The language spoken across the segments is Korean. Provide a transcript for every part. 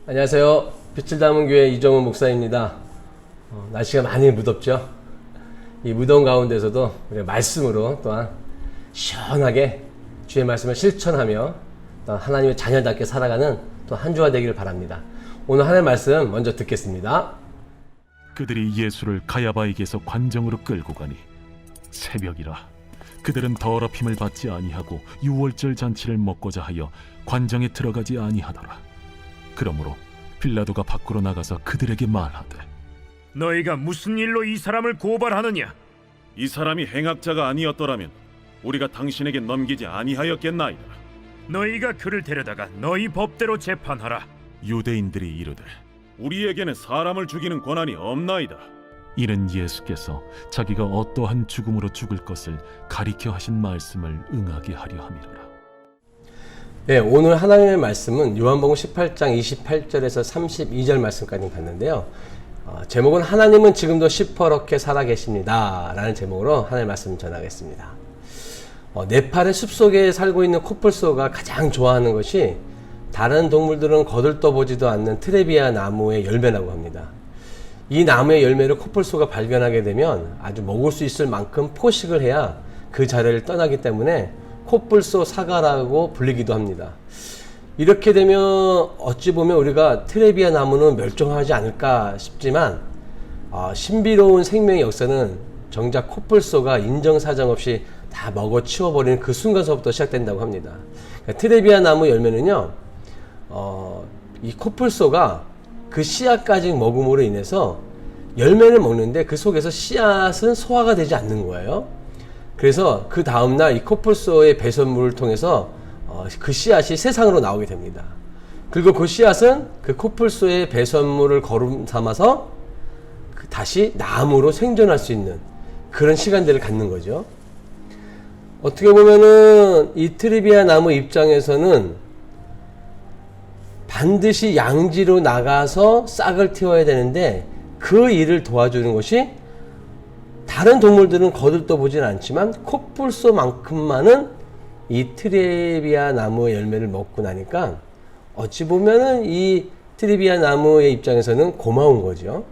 안녕하세요. 빛을 담은 교회 이정훈 목사입니다. 날씨가 많이 무덥죠? 이 무더운 가운데서도 우리가 말씀으로 또한 시원하게 주의 말씀을 실천하며 또 하나님의 자녀답게 살아가는 또 한 주가 되기를 바랍니다. 오늘 하나님의 말씀 먼저 듣겠습니다. 그들이 예수를 가야바에게서 관정으로 끌고 가니 새벽이라. 그들은 더럽힘을 받지 아니하고 유월절 잔치를 먹고자 하여 관정에 들어가지 아니하더라. 그러므로 빌라도가 밖으로 나가서 그들에게 말하되, 너희가 무슨 일로 이 사람을 고발하느냐? 이 사람이 행악자가 아니었더라면 우리가 당신에게 넘기지 아니하였겠나이다. 너희가 그를 데려다가 너희 법대로 재판하라. 유대인들이 이르되, 우리에게는 사람을 죽이는 권한이 없나이다. 이는 예수께서 자기가 어떠한 죽음으로 죽을 것을 가리켜 하신 말씀을 응하게 하려 함이로라. 네, 오늘 하나님의 말씀은 요한복음 18장 28절에서 32절 말씀까지 봤는데요. 제목은 하나님은 지금도 시퍼렇게 살아계십니다 라는 제목으로 하나님의 말씀을 전하겠습니다. 네팔의 숲속에 살고 있는 코뿔소가 가장 좋아하는 것이 다른 동물들은 거들떠보지도 않는 트레비아 나무의 열매라고 합니다. 이 나무의 열매를 코뿔소가 발견하게 되면 아주 먹을 수 있을 만큼 포식을 해야 그 자리를 떠나기 때문에 코뿔소 사과라고 불리기도 합니다. 이렇게 되면 어찌 보면 우리가 트레비아 나무는 멸종하지 않을까 싶지만 신비로운 생명의 역사는 정작 코뿔소가 인정사정 없이 다 먹어 치워버리는 그 순간서부터 시작된다고 합니다. 그러니까 트레비아 나무 열매는요, 이 코뿔소가 그 씨앗까지 먹음으로 인해서 열매를 먹는데 그 속에서 씨앗은 소화가 되지 않는 거예요. 그래서 그 다음날 이 코뿔소의 배설물을 통해서 그 씨앗이 세상으로 나오게 됩니다. 그리고 그 씨앗은 그 코뿔소의 배설물을 거름 삼아서 다시 나무로 생존할 수 있는 그런 시간들을 갖는 거죠. 어떻게 보면은 이 트레비아 나무 입장에서는 반드시 양지로 나가서 싹을 틔워야 되는데 그 일을 도와주는 것이 다른 동물들은 거들떠보진 않지만 코뿔소만큼만은 이 트레비아 나무의 열매를 먹고 나니까 어찌 보면은 이 트레비아 나무의 입장에서는 고마운 거죠.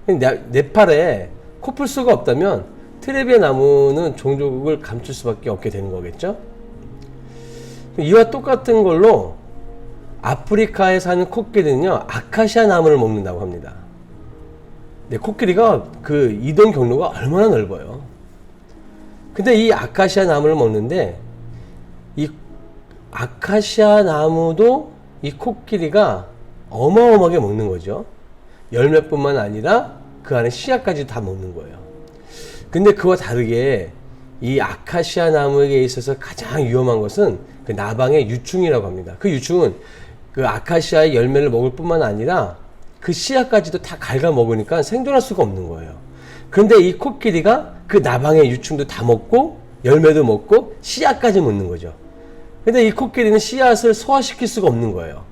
네팔에 코뿔소가 없다면 트레비아 나무는 종족을 감출 수밖에 없게 되는 거겠죠. 이와 똑같은 걸로 아프리카에 사는 코끼리는요, 아카시아 나무를 먹는다고 합니다. 네, 코끼리가 그 이동 경로가 얼마나 넓어요. 근데 이 아카시아 나무를 먹는데 이 아카시아 나무도 이 코끼리가 어마어마하게 먹는 거죠. 열매뿐만 아니라 그 안에 씨앗까지 다 먹는 거예요. 근데 그와 다르게 이 아카시아 나무에 있어서 가장 위험한 것은 그 나방의 유충이라고 합니다. 그 유충은 그 아카시아의 열매를 먹을 뿐만 아니라 그 씨앗까지도 다 갉아 먹으니까 생존할 수가 없는 거예요. 그런데 이 코끼리가 그 나방의 유충도 다 먹고 열매도 먹고 씨앗까지 먹는 거죠. 근데 이 코끼리는 씨앗을 소화시킬 수가 없는 거예요.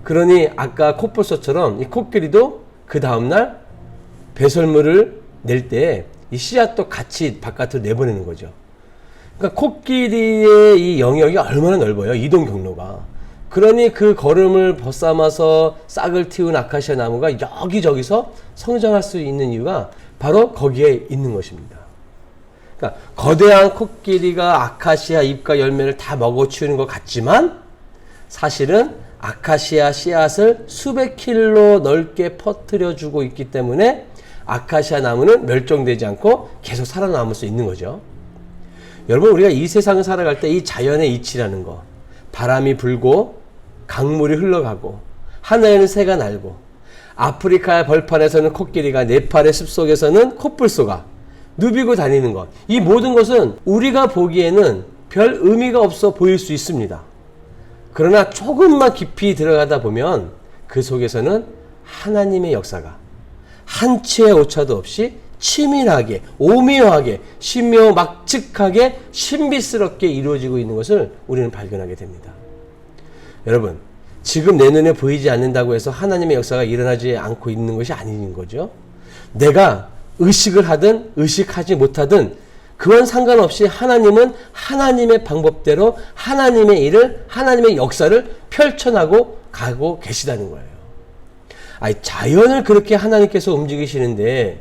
그러니 아까 코뿔소처럼 이 코끼리도 그 다음날 배설물을 낼 때 이 씨앗도 같이 바깥으로 내보내는 거죠. 그러니까 코끼리의 이 영역이 얼마나 넓어요, 이동 경로가. 그러니 그 걸음을 벗삼아서 싹을 틔운 아카시아 나무가 여기저기서 성장할 수 있는 이유가 바로 거기에 있는 것입니다. 그러니까 거대한 코끼리가 아카시아 잎과 열매를 다 먹어치우는 것 같지만 사실은 아카시아 씨앗을 수백 킬로 넓게 퍼뜨려주고 있기 때문에 아카시아 나무는 멸종되지 않고 계속 살아남을 수 있는 거죠. 여러분, 우리가 이 세상을 살아갈 때 이 자연의 이치라는 거, 바람이 불고 강물이 흘러가고 하늘에는 새가 날고 아프리카의 벌판에서는 코끼리가, 네팔의 숲속에서는 코뿔소가 누비고 다니는 것, 이 모든 것은 우리가 보기에는 별 의미가 없어 보일 수 있습니다. 그러나 조금만 깊이 들어가다 보면 그 속에서는 하나님의 역사가 한 치의 오차도 없이 치밀하게, 오묘하게, 신묘막측하게, 신비스럽게 이루어지고 있는 것을 우리는 발견하게 됩니다. 여러분, 지금 내 눈에 보이지 않는다고 해서 하나님의 역사가 일어나지 않고 있는 것이 아닌 거죠. 내가 의식을 하든 의식하지 못하든 그건 상관없이 하나님은 하나님의 방법대로 하나님의 일을, 하나님의 역사를 펼쳐나고 가고 계시다는 거예요. 아니, 자연을 그렇게 하나님께서 움직이시는데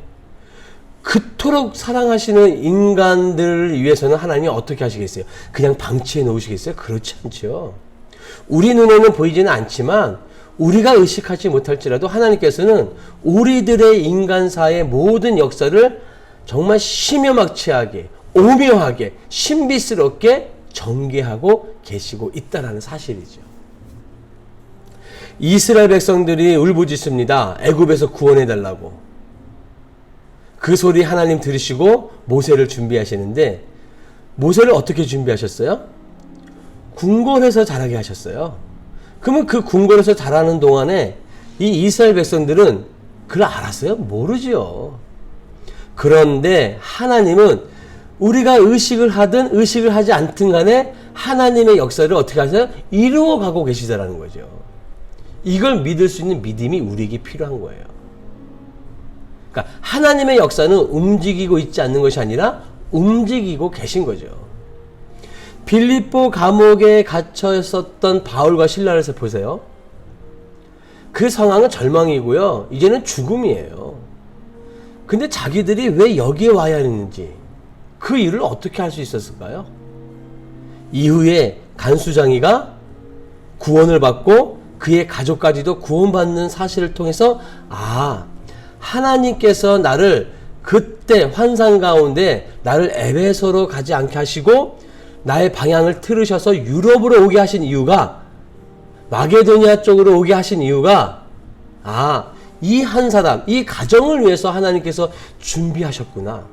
그토록 사랑하시는 인간들을 위해서는 하나님이 어떻게 하시겠어요? 그냥 방치해 놓으시겠어요? 그렇지 않죠. 우리 눈에는 보이지는 않지만 우리가 의식하지 못할지라도 하나님께서는 우리들의 인간사의 모든 역사를 정말 심요막치하게, 오묘하게, 신비스럽게 전개하고 계시고 있다는 사실이죠. 이스라엘 백성들이 울부짖습니다. 애굽에서 구원해달라고. 그 소리 하나님 들으시고 모세를 준비하시는데 모세를 어떻게 준비하셨어요? 궁궐에서 자라게 하셨어요. 그러면 그 궁궐에서 자라는 동안에 이 이스라엘 백성들은 그걸 알았어요? 모르죠. 그런데 하나님은 우리가 의식을 하든 의식을 하지 않든 간에 하나님의 역사를 어떻게 하세요? 이루어가고 계시다라는 거죠. 이걸 믿을 수 있는 믿음이 우리에게 필요한 거예요. 그러니까 하나님의 역사는 움직이고 있지 않는 것이 아니라 움직이고 계신 거죠. 빌립보 감옥에 갇혀 있었던 바울과 실라를 보세요. 그 상황은 절망이고요. 이제는 죽음이에요. 근데 자기들이 왜 여기에 와야 했는지, 그 일을 어떻게 할 수 있었을까요? 이후에 간수장이가 구원을 받고 그의 가족까지도 구원받는 사실을 통해서 하나님께서 나를 그때 환상 가운데 나를 에베소로 가지 않게 하시고 나의 방향을 틀으셔서 유럽으로 오게 하신 이유가, 마게도니아 쪽으로 오게 하신 이유가 이 한 사람, 이 가정을 위해서 하나님께서 준비하셨구나.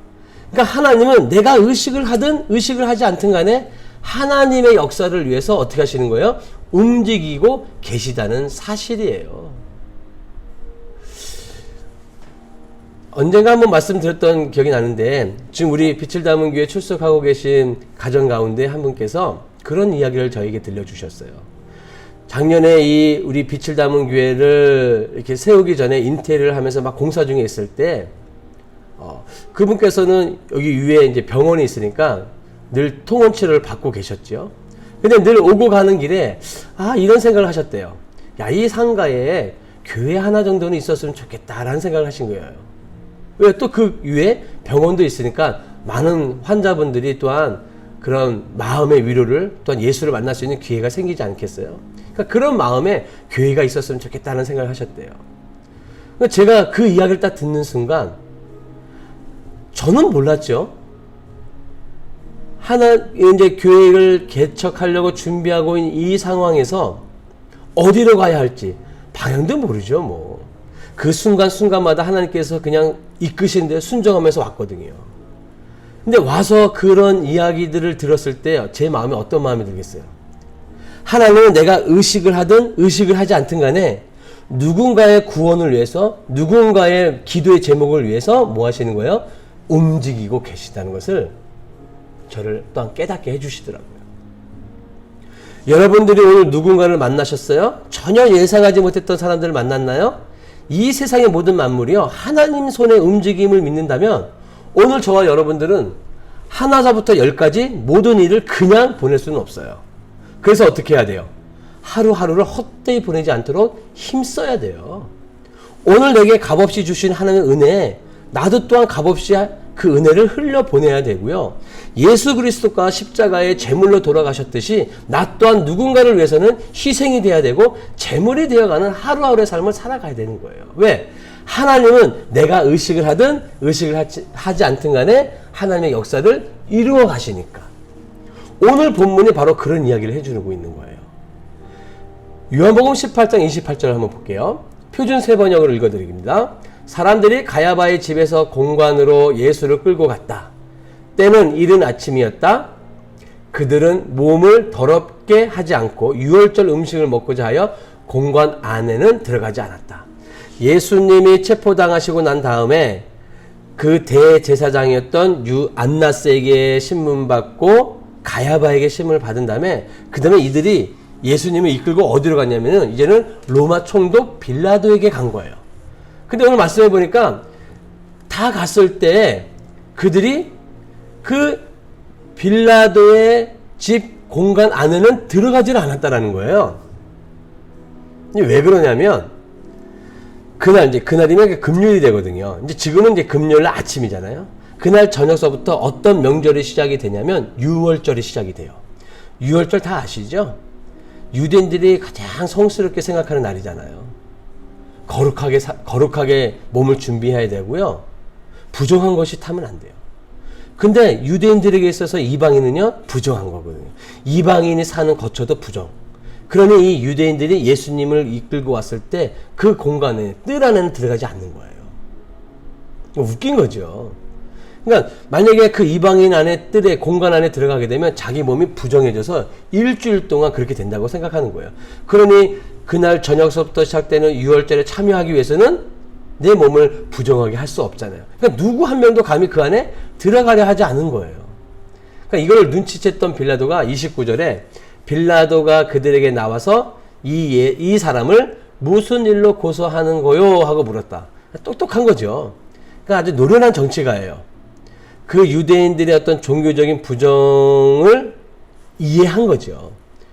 그러니까 하나님은 내가 의식을 하든 의식을 하지 않든 간에 하나님의 역사를 위해서 어떻게 하시는 거예요? 움직이고 계시다는 사실이에요. 언젠가 한번 말씀드렸던 기억이 나는데, 지금 우리 빛을 담은 교회 출석하고 계신 가정 가운데 한 분께서 그런 이야기를 저에게 들려주셨어요. 작년에 이 우리 빛을 담은 교회를 이렇게 세우기 전에 인테리어를 하면서 막 공사 중에 있을 때, 그분께서는 여기 위에 이제 병원이 있으니까 늘 통원 치료를 받고 계셨죠. 근데 늘 오고 가는 길에 이런 생각을 하셨대요. 야, 이 상가에 교회 하나 정도는 있었으면 좋겠다라는 생각을 하신 거예요. 왜? 또 그 위에 병원도 있으니까 많은 환자분들이 또한 그런 마음의 위로를, 또한 예수를 만날 수 있는 기회가 생기지 않겠어요? 그러니까 그런 마음에 교회가 있었으면 좋겠다는 생각을 하셨대요. 그러니까 제가 그 이야기를 딱 듣는 순간 저는 몰랐죠. 이제 교회를 개척하려고 준비하고 있는 이 상황에서 어디로 가야 할지 방향도 모르죠, 뭐. 그 순간순간마다 하나님께서 그냥 이끄시는데 순종하면서 왔거든요. 근데 와서 그런 이야기들을 들었을 때 제 마음에 어떤 마음이 들겠어요? 하나님은 내가 의식을 하든 의식을 하지 않든 간에 누군가의 구원을 위해서, 누군가의 기도의 제목을 위해서 뭐 하시는 거예요? 움직이고 계시다는 것을 저를 또한 깨닫게 해주시더라고요. 여러분들이 오늘 누군가를 만나셨어요? 전혀 예상하지 못했던 사람들을 만났나요? 이 세상의 모든 만물이요, 하나님 손의 움직임을 믿는다면 오늘 저와 여러분들은 하나부터 열까지 모든 일을 그냥 보낼 수는 없어요. 그래서 어떻게 해야 돼요? 하루하루를 헛되이 보내지 않도록 힘써야 돼요. 오늘 내게 값없이 주신 하나님의 은혜에 나도 또한 값없이 그 은혜를 흘려보내야 되고요. 예수 그리스도가 십자가의 제물로 돌아가셨듯이 나 또한 누군가를 위해서는 희생이 돼야 되고 제물이 되어가는 하루하루의 삶을 살아가야 되는 거예요. 왜? 하나님은 내가 의식을 하든 의식을 하지 않든 간에 하나님의 역사를 이루어 가시니까. 오늘 본문이 바로 그런 이야기를 해주고 있는 거예요. 요한복음 18장 28절을 한번 볼게요. 표준 세번역으로 읽어드립니다. 사람들이 가야바의 집에서 공관으로 예수를 끌고 갔다. 때는 이른 아침이었다. 그들은 몸을 더럽게 하지 않고 유월절 음식을 먹고자 하여 공관 안에는 들어가지 않았다. 예수님이 체포당하시고 난 다음에 그 대제사장이었던 안나스에게 신문받고 가야바에게 신문을 받은 다음에 그 다음에 이들이 예수님을 이끌고 어디로 갔냐면은 이제는 로마 총독 빌라도에게 간 거예요. 근데 오늘 말씀해 보니까 다 갔을 때 그들이 그 빌라도의 집 공간 안에는 들어가질 않았다라는 거예요. 왜 그러냐면 그날이면 금요일이 되거든요. 이제 지금은 이제 금요일 아침이잖아요. 그날 저녁서부터 어떤 명절이 시작이 되냐면 유월절이 시작이 돼요. 유월절 다 아시죠? 유대인들이 가장 성스럽게 생각하는 날이잖아요. 거룩하게 몸을 준비해야 되고요. 부정한 것이 타면 안 돼요. 근데 유대인들에게 있어서 이방인은요, 부정한 거거든요. 이방인이 사는 거처도 부정. 그러니 이 유대인들이 예수님을 이끌고 왔을 때 그 공간에, 뜰 안에는 들어가지 않는 거예요. 웃긴 거죠. 그러니까 만약에 그 이방인 안에 뜰에 공간 안에 들어가게 되면 자기 몸이 부정해져서 일주일 동안 그렇게 된다고 생각하는 거예요. 그러니 그날 저녁서부터 시작되는 유월절에 참여하기 위해서는 내 몸을 부정하게 할 수 없잖아요. 그러니까 누구 한 명도 감히 그 안에 들어가려 하지 않은 거예요. 그러니까 이걸 눈치챘던 빌라도가 29절에 빌라도가 그들에게 나와서 이 사람을 무슨 일로 고소하는 거요? 하고 물었다. 똑똑한 거죠. 그러니까 아주 노련한 정치가예요. 그 유대인들의 어떤 종교적인 부정을 이해한 거죠.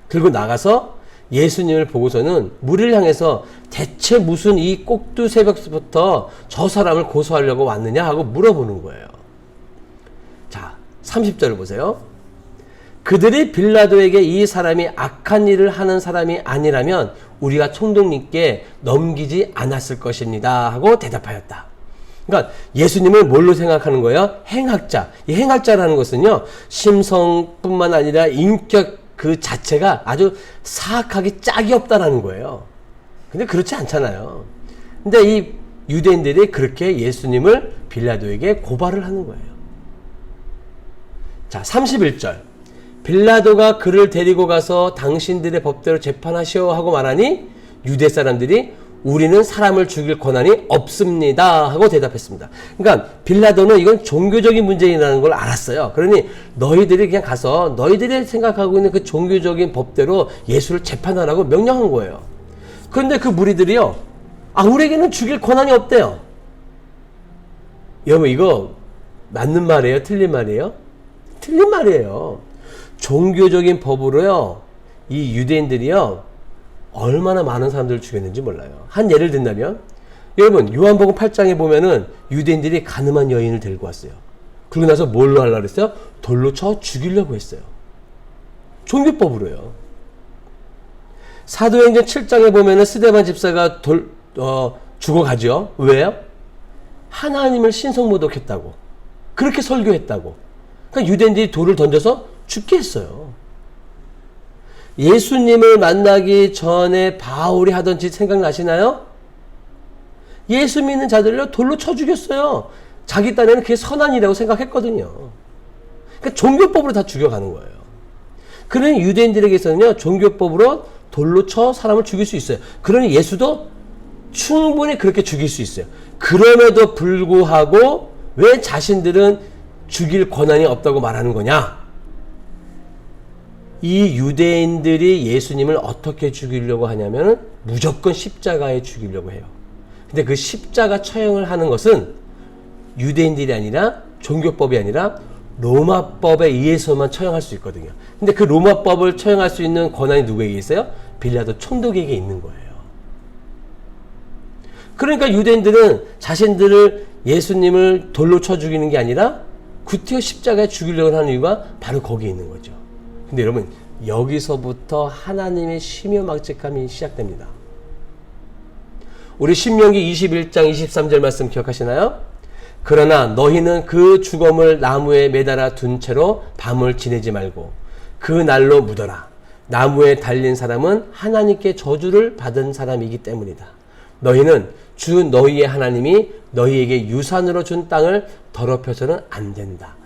그리고 나가서 예수님을 보고서는 무리를 향해서 대체 무슨 이 꼭두 새벽부터 저 사람을 고소하려고 왔느냐 하고 물어보는 거예요. 자, 30절을 보세요. 그들이 빌라도에게 이 사람이 악한 일을 하는 사람이 아니라면 우리가 총독님께 넘기지 않았을 것입니다 하고 대답하였다. 그러니까 예수님을 뭘로 생각하는 거예요? 행악자. 이 행악자라는 것은요, 심성뿐만 아니라 인격 그 자체가 아주 사악하기 짝이 없다라는 거예요. 근데 그렇지 않잖아요. 근데 이 유대인들이 그렇게 예수님을 빌라도에게 고발을 하는 거예요. 자, 31절. 빌라도가 그를 데리고 가서 당신들의 법대로 재판하시오 하고 말하니 유대 사람들이 우리는 사람을 죽일 권한이 없습니다 하고 대답했습니다. 그러니까 빌라도는 이건 종교적인 문제라는 걸 알았어요. 그러니 너희들이 그냥 가서 너희들이 생각하고 있는 그 종교적인 법대로 예수를 재판하라고 명령한 거예요. 그런데 그 무리들이요, 우리에게는 죽일 권한이 없대요. 여러분, 이거 맞는 말이에요? 틀린 말이에요? 틀린 말이에요. 종교적인 법으로요, 이 유대인들이요, 얼마나 많은 사람들을 죽였는지 몰라요. 한 예를 든다면, 여러분, 요한복음 8장에 보면은 유대인들이 가늠한 여인을 데리고 왔어요. 그러고 나서 뭘로 하려고 했어요? 돌로 쳐 죽이려고 했어요. 종교법으로요. 사도행전 7장에 보면은 스데반 집사가 죽어가죠. 왜요? 하나님을 신성모독했다고. 그렇게 설교했다고. 그러니까 유대인들이 돌을 던져서 죽게 했어요. 예수님을 만나기 전에 바울이 하던 짓 생각나시나요? 예수 믿는 자들을 돌로 쳐 죽였어요. 자기 딴에는 그게 선한이라고 생각했거든요. 그러니까 종교법으로 다 죽여가는 거예요. 그러니 유대인들에게서는요, 종교법으로 돌로 쳐 사람을 죽일 수 있어요. 그러니 예수도 충분히 그렇게 죽일 수 있어요. 그럼에도 불구하고 왜 자신들은 죽일 권한이 없다고 말하는 거냐? 이 유대인들이 예수님을 어떻게 죽이려고 하냐면 무조건 십자가에 죽이려고 해요. 근데 그 십자가 처형을 하는 것은 유대인들이 아니라 종교법이 아니라 로마법에 의해서만 처형할 수 있거든요. 근데 그 로마법을 처형할 수 있는 권한이 누구에게 있어요? 빌라도 총독에게 있는 거예요. 그러니까 유대인들은 자신들을 예수님을 돌로 쳐 죽이는 게 아니라 구태여 십자가에 죽이려고 하는 이유가 바로 거기에 있는 거죠. 근데 여러분, 여기서부터 하나님의 심요막직함이 시작됩니다. 우리 신명기 21장 23절 말씀 기억하시나요? 그러나 너희는 그 죽음을 나무에 매달아 둔 채로 밤을 지내지 말고 그 날로 묻어라. 나무에 달린 사람은 하나님께 저주를 받은 사람이기 때문이다. 너희는 주 너희의 하나님이 너희에게 유산으로 준 땅을 더럽혀서는 안 된다.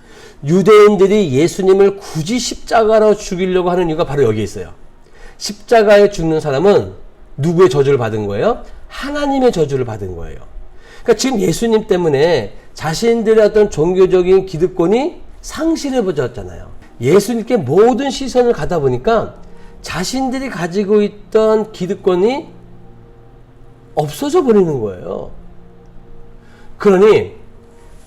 유대인들이 예수님을 굳이 십자가로 죽이려고 하는 이유가 바로 여기에 있어요. 십자가에 죽는 사람은 누구의 저주를 받은 거예요? 하나님의 저주를 받은 거예요. 그러니까 지금 예수님 때문에 자신들의 어떤 종교적인 기득권이 상실해버렸잖아요. 예수님께 모든 시선을 가다 보니까 자신들이 가지고 있던 기득권이 없어져 버리는 거예요. 그러니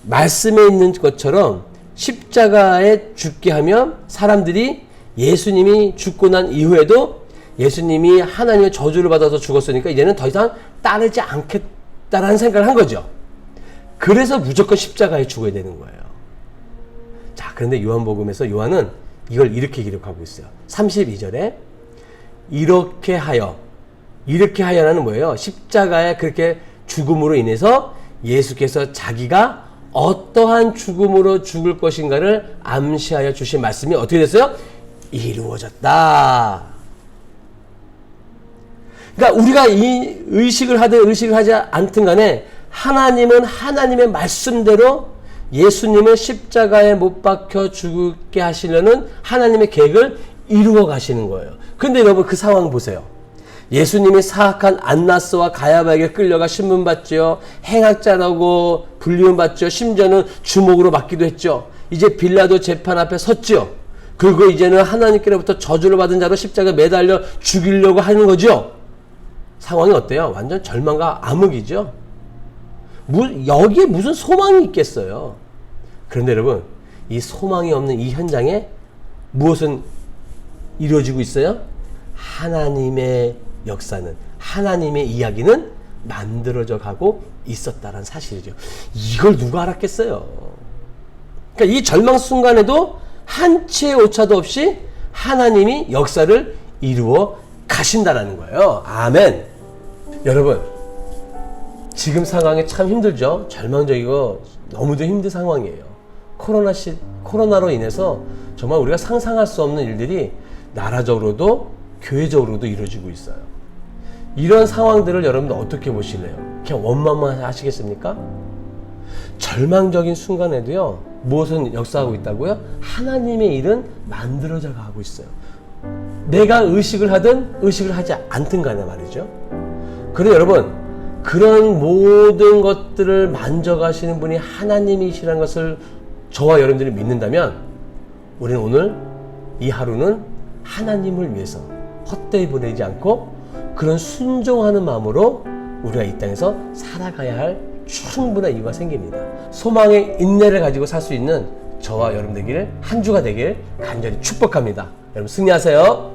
말씀에 있는 것처럼 십자가에 죽게 하면 사람들이 예수님이 죽고 난 이후에도 예수님이 하나님의 저주를 받아서 죽었으니까 이제는 더 이상 따르지 않겠다라는 생각을 한 거죠. 그래서 무조건 십자가에 죽어야 되는 거예요. 자, 그런데 요한복음에서 요한은 이걸 이렇게 기록하고 있어요. 32절에 이렇게 하여라는 뭐예요? 십자가에 그렇게 죽음으로 인해서 예수께서 자기가 어떠한 죽음으로 죽을 것인가를 암시하여 주신 말씀이 어떻게 됐어요? 이루어졌다. 그러니까 우리가 이 의식을 하든 의식을 하지 않든 간에 하나님은 하나님의 말씀대로 예수님을 십자가에 못 박혀 죽게 하시려는 하나님의 계획을 이루어 가시는 거예요. 그런데 여러분 그 상황 보세요. 예수님이 사악한 안나스와 가야바에게 끌려가 신문받죠. 행악자라고 불리움 받죠. 심지어는 주목으로 받기도 했죠. 이제 빌라도 재판 앞에 섰죠. 그리고 이제는 하나님께로부터 저주를 받은 자로 십자가에 매달려 죽이려고 하는 거죠. 상황이 어때요? 완전 절망과 암흑이죠. 여기에 무슨 소망이 있겠어요. 그런데 여러분, 이 소망이 없는 이 현장에 무엇은 이루어지고 있어요? 하나님의 역사는, 하나님의 이야기는 만들어져 가고 있었다는 사실이죠. 이걸 누가 알았겠어요? 그러니까 이 절망 순간에도 한치의 오차도 없이 하나님이 역사를 이루어 가신다라는 거예요. 아멘. 여러분, 지금 상황이 참 힘들죠? 절망적이고 너무도 힘든 상황이에요. 코로나로 인해서 정말 우리가 상상할 수 없는 일들이 나라적으로도 교회적으로도 이루어지고 있어요. 이런 상황들을 여러분들 어떻게 보실래요? 그냥 원망만 하시겠습니까? 절망적인 순간에도요, 무엇은 역사하고 있다고요? 하나님의 일은 만들어져 가고 있어요. 내가 의식을 하든 의식을 하지 않든 간에 말이죠. 그런데 여러분, 그런 모든 것들을 만져가시는 분이 하나님이시라는 것을 저와 여러분들이 믿는다면 우리는 오늘 이 하루는 하나님을 위해서 헛되이 보내지 않고 그런 순종하는 마음으로 우리가 이 땅에서 살아가야 할 충분한 이유가 생깁니다. 소망의 인내를 가지고 살 수 있는 저와 여러분 되기를, 한 주가 되길 간절히 축복합니다. 여러분 승리하세요.